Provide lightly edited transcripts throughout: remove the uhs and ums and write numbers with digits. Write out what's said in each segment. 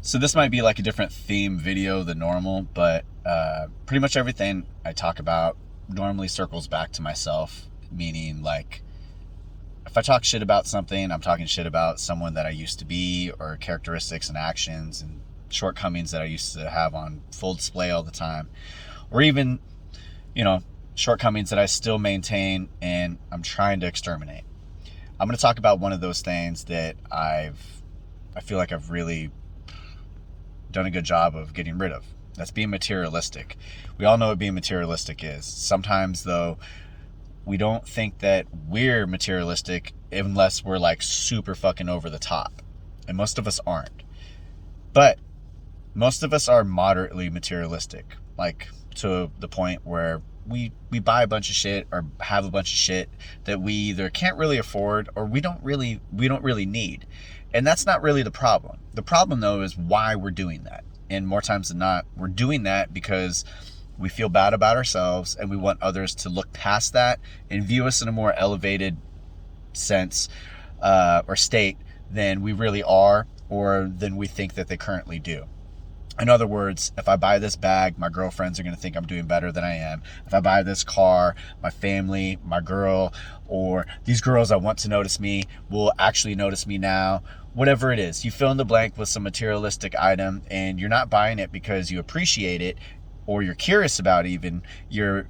So this might be like a different theme video than normal, but pretty much everything I talk about normally circles back to myself, meaning like if I talk shit about something, I'm talking shit about someone that I used to be, or characteristics and actions and shortcomings that I used to have on full display all the time, or even, you know, shortcomings that I still maintain and I'm trying to exterminate. I'm going to talk about one of those things that I feel like I've really done a good job of getting rid of. That's being materialistic. We all know what being materialistic is. Sometimes, though, we don't think that we're materialistic unless we're like super fucking over the top. And most of us aren't. But most of us are moderately materialistic, like to the point where we buy a bunch of shit or have a bunch of shit that we either can't really afford or we don't really need. And that's not really the problem. The problem, though, is why we're doing that. And more times than not, we're doing that because we feel bad about ourselves and we want others to look past that and view us in a more elevated sense or state than we really are, or than we think that they currently do. In other words, if I buy this bag, my girlfriends are going to think I'm doing better than I am. If I buy this car, my family, my girl, or these girls I want to notice me will actually notice me now. Whatever it is, you fill in the blank with some materialistic item, and you're not buying it because you appreciate it or you're curious about it even. You're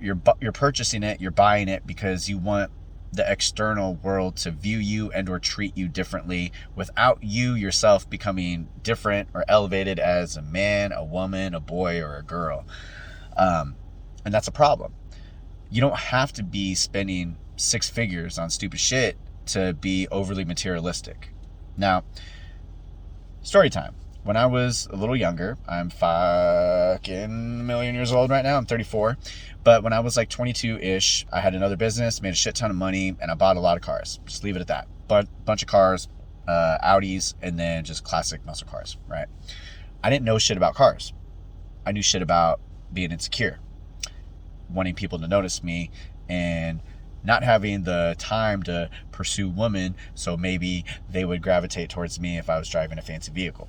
purchasing it, you're buying it because you want the external world to view you and or treat you differently without you yourself becoming different or elevated as a man, a woman, a boy, or a girl. And that's a problem. You don't have to be spending six figures on stupid shit to be overly materialistic. Now, story time. When I was a little younger, I'm fucking a million years old right now. I'm 34. But when I was like 22-ish, I had another business, made a shit ton of money, and I bought a lot of cars. Just leave it at that. But bunch of cars, Audis, and then just classic muscle cars, right? I didn't know shit about cars. I knew shit about being insecure, wanting people to notice me, and not having the time to pursue women, so maybe they would gravitate towards me if I was driving a fancy vehicle.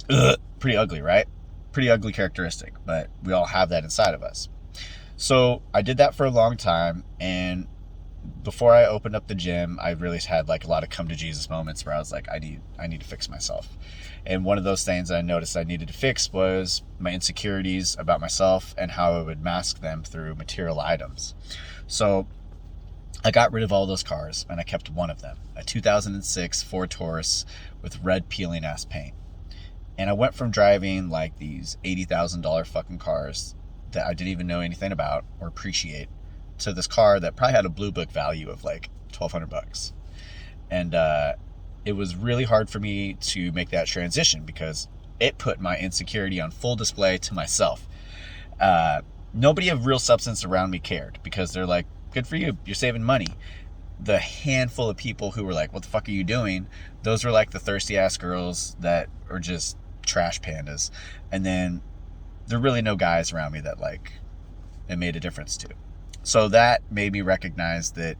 Ugh, pretty ugly, right? Pretty ugly characteristic, but we all have that inside of us. So I did that for a long time, and before I opened up the gym, I really had like a lot of come to Jesus moments where I was like, I need to fix myself. And one of those things I noticed I needed to fix was my insecurities about myself and how I would mask them through material items. So I got rid of all those cars, and I kept one of them, a 2006 Ford Taurus with red peeling ass paint. And I went from driving like these $80,000 fucking cars that I didn't even know anything about or appreciate to this car that probably had a blue book value of like $1,200. And it was really hard for me to make that transition because it put my insecurity on full display to myself. Nobody of real substance around me cared because they're like, good for you, you're saving money. The handful of people who were like, what the fuck are you doing? Those were like the thirsty ass girls that are just trash pandas. And then there are really no guys around me that like it made a difference to. So that made me recognize that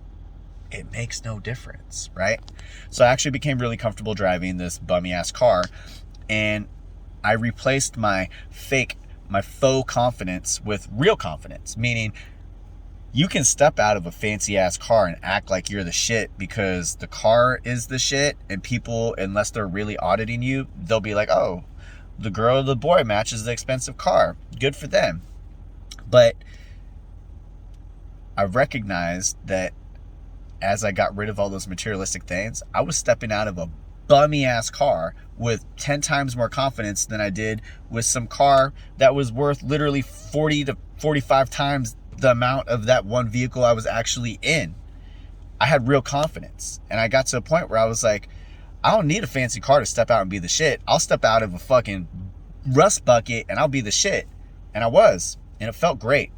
it makes no difference, right? So I actually became really comfortable driving this bummy ass car, and I replaced my faux confidence with real confidence, meaning you can step out of a fancy ass car and act like you're the shit because the car is the shit, and people, unless they're really auditing you, they'll be like, oh, the girl or the boy matches the expensive car. Good for them. But I recognized that as I got rid of all those materialistic things, I was stepping out of a bummy ass car with 10 times more confidence than I did with some car that was worth literally 40 to 45 times the amount of that one vehicle I was actually in. I had real confidence, and I got to a point where I was like, I don't need a fancy car to step out and be the shit. I'll step out of a fucking rust bucket and I'll be the shit. And I was, and it felt great.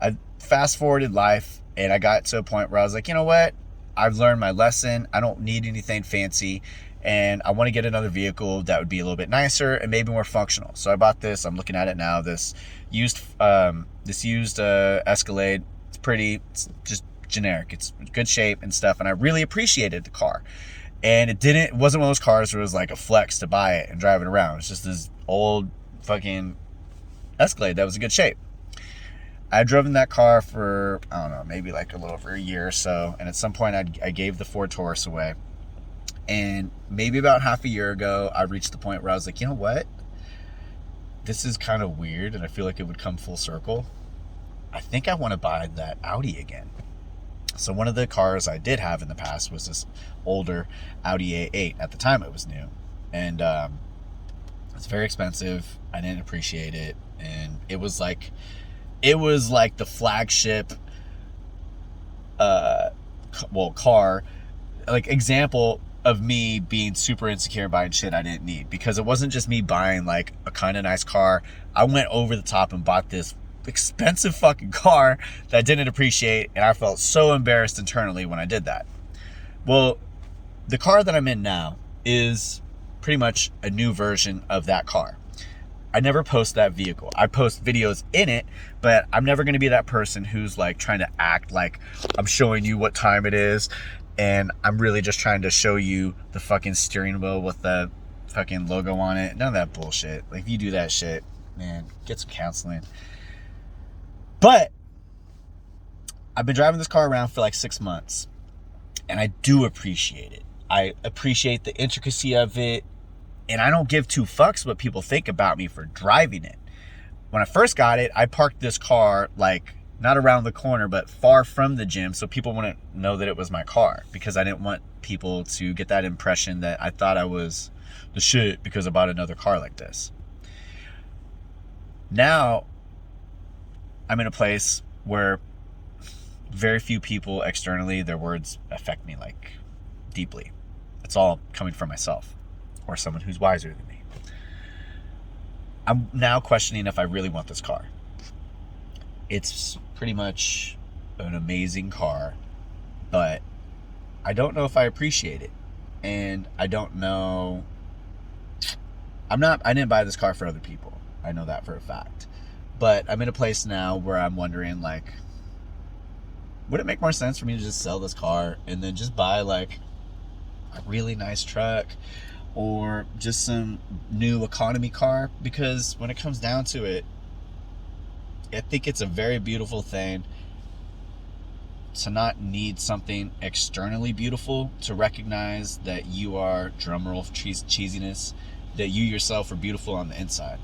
I fast forwarded life, and I got to a point where I was like, you know what? I've learned my lesson. I don't need anything fancy, and I want to get another vehicle that would be a little bit nicer and maybe more functional. So I bought this. I'm looking at it now. This used Escalade. It's pretty. It's just generic. It's good shape and stuff, and I really appreciated the car. And it wasn't one of those cars where it was like a flex to buy it and drive it around. It's just this old fucking Escalade that was in good shape. I had driven that car for, I don't know, maybe like a little over a year or so. And at some point I gave the Ford Taurus away. And maybe about half a year ago, I reached the point where I was like, you know what? This is kind of weird, and I feel like it would come full circle. I think I want to buy that Audi again. So one of the cars I did have in the past was this older Audi A8. At the time, it was new. And it's very expensive. I didn't appreciate it. And it was like the flagship car, like example of me being super insecure and buying shit I didn't need, because it wasn't just me buying like a kind of nice car. I went over the top and bought this expensive fucking car that I didn't appreciate, and I felt so embarrassed internally when I did that. Well, the car that I'm in now is pretty much a new version of that car. I never post that vehicle. I post videos in it, but I'm never going to be that person who's like trying to act like I'm showing you what time it is, and I'm really just trying to show you the fucking steering wheel with the fucking logo on it. None of that bullshit. Like, if you do that shit, man, get some counseling. But I've been driving this car around for like 6 months, and I do appreciate it. I appreciate the intricacy of it, and I don't give two fucks what people think about me for driving it. When I first got it, I parked this car like not around the corner, but far from the gym, so people wouldn't know that it was my car, because I didn't want people to get that impression that I thought I was the shit because I bought another car like this. Now, I'm in a place where very few people externally, their words affect me like deeply. It's all coming from myself or someone who's wiser than me. I'm now questioning if I really want this car. It's pretty much an amazing car, but I don't know if I appreciate it. And I don't know. I didn't buy this car for other people. I know that for a fact. But I'm in a place now where I'm wondering, like, would it make more sense for me to just sell this car and then just buy like a really nice truck or just some new economy car? Because when it comes down to it, I think it's a very beautiful thing to not need something externally beautiful to recognize that you are, drumroll cheesiness, that you yourself are beautiful on the inside.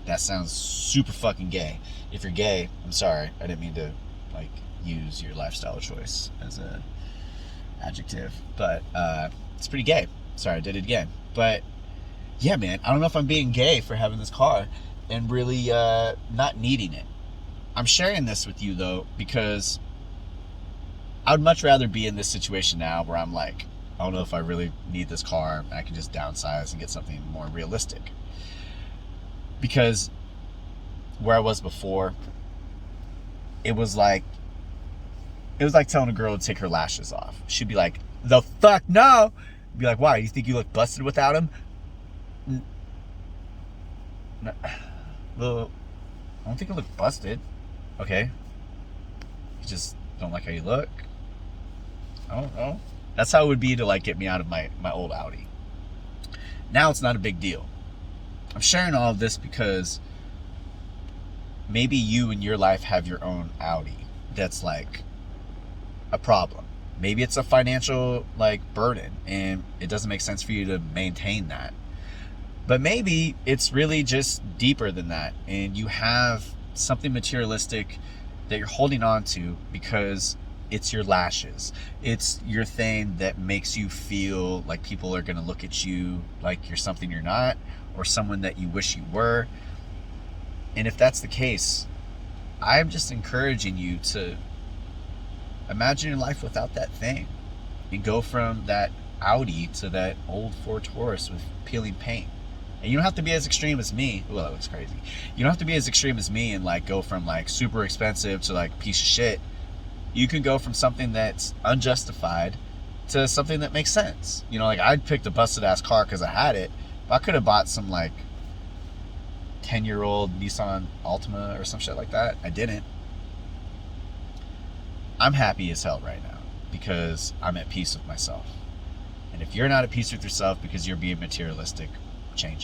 That sounds super fucking gay. If you're gay, I'm sorry. I didn't mean to like use your lifestyle choice as a adjective, but it's pretty gay. Sorry, I did it again. But yeah, man, I don't know if I'm being gay for having this car and really not needing it. I'm sharing this with you though because I would much rather be in this situation now where I'm like, I don't know if I really need this car and I can just downsize and get something more realistic. Because where I was before, it was like telling a girl to take her lashes off. She'd be like, the fuck no. I'd be like, why? You think you look busted without them? Well, I don't think I look busted. Okay. You just don't like how you look. I don't know. That's how it would be to like get me out of my old Audi. Now it's not a big deal. I'm sharing all of this because maybe you in your life have your own Audi that's like a problem. Maybe it's a financial like burden and it doesn't make sense for you to maintain that. But maybe it's really just deeper than that and you have something materialistic that you're holding on to because it's your lashes. It's your thing that makes you feel like people are going to look at you like you're something you're not, or someone that you wish you were. And if that's the case, I'm just encouraging you to imagine your life without that thing and go from that Audi to that old Ford Taurus with peeling paint. And you don't have to be as extreme as me. Well, that looks crazy. You don't have to be as extreme as me and like go from like super expensive to like piece of shit. You can go from something that's unjustified to something that makes sense. You know, like I'd picked a busted ass car because I had it. But I could have bought some like 10-year-old Nissan Altima or some shit like that. I didn't. I'm happy as hell right now because I'm at peace with myself. And if you're not at peace with yourself because you're being materialistic, change it.